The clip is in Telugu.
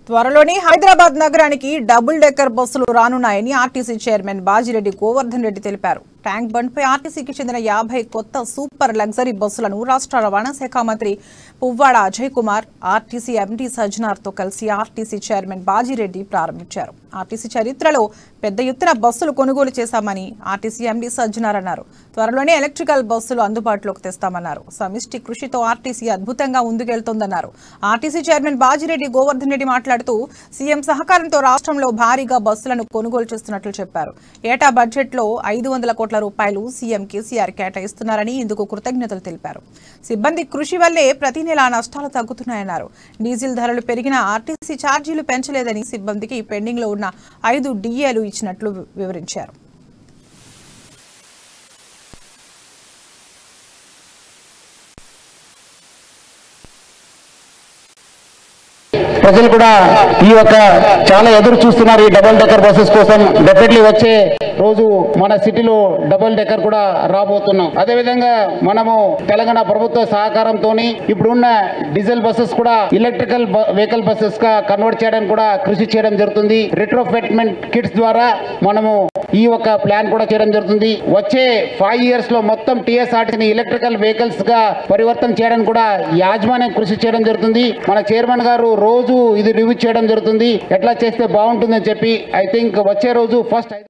త్వరలోనే హైదరాబాద్ నగరానికి డబుల్ డెక్కర్ బస్సులు రానున్నాయని ఆర్టీసీ చైర్మన్ బాజిరెడ్డి గోవర్ధన్ రెడ్డి తెలిపారు. ట్యాంక్ బండ్ పై ఆర్టీసీకి చెందిన 50 కొత్త సూపర్ లగ్జరీ బస్సులను రాష్ట్ర రవాణా శాఖ మంత్రి పువ్వాడ అజయ్ కుమార్ ఆర్టీసీ ఎండీ సజ్జనార్తో కలిసి ఆర్టీసీ చైర్మన్ బాజిరెడ్డి ప్రారంభించారు. ఆర్టీసీ చరిత్రలో పెద్ద ఎత్తున బస్సులు కొనుగోలు చేశామని ఆర్టీసీ ఎండీ సజ్జనార్ అన్నారు. త్వరలోనే ఎలక్ట్రికల్ బస్సులు అందుబాటులోకి తెస్తామన్నారు. సమిష్టి కృషితో ఆర్టీసీ అద్భుతంగా ముందుకెళ్తోందన్నారు. ఆర్టీసీ చైర్మన్ బాజిరెడ్డి గోవర్ధన్ రెడ్డి మాట్లాడుతూ సీఎం సహకారంతో రాష్ట్రంలో భారీగా బస్సులను కొనుగోలు చేస్తున్నట్లు చెప్పారు. ఏటా బడ్జెట్లో 500 కోట్ల రూపాయలు సీఎం కేసీఆర్ కేటాయిస్తున్నారని ఇందుకు కృతజ్ఞతలు తెలిపారు. సిబ్బంది కృషి వల్లే ప్రతి నెలా నష్టాలు తగ్గుతున్నాయన్నారు. డీజిల్ ధరలు పెరిగినా ఆర్టీసీ ఛార్జీలు పెంచలేదని సిబ్బందికి పెండింగ్ లో ఉన్న 5 డిఏలు ఇచ్చినట్లు వివరించారు. ప్రజలు కూడా ఈ యొక్క చాలా ఎదురు చూస్తున్నారు ఈ డబుల్ డెక్కర్ బస్సెస్ కోసం. డెఫినెట్లీ వచ్చే రోజు మన సిటీలో డబుల్ డెక్కర్ కూడా రాబోతున్నాం. అదేవిధంగా మనము తెలంగాణ ప్రభుత్వ సహకారంతో ఇప్పుడున్న డీజిల్ బస్సెస్ కూడా ఎలక్ట్రికల్ వెహికల్ బస్సెస్ గా కన్వర్ట్ చేయడానికి కూడా కృషి చేయడం జరుగుతుంది. రిట్రోఫిట్మెంట్ కిట్స్ ద్వారా మనము ఈ ఒక ప్లాన్ కూడా చేయడం జరుగుతుంది. వచ్చే 5 years లో మొత్తం టీఎస్ఆర్టీసీని ఎలక్ట్రికల్ వెహికల్స్ గా పరివర్తన చేయడానికి కూడా యాజమాన్యం కృషి చేయడం జరుగుతుంది. మన చైర్మన్ గారు రోజు ఇది రివ్యూ చేయడం జరుగుతుంది. ఎట్లా చేస్తే బాగుంటుందని చెప్పి ఐ థింక్ వచ్చే రోజు ఫస్ట్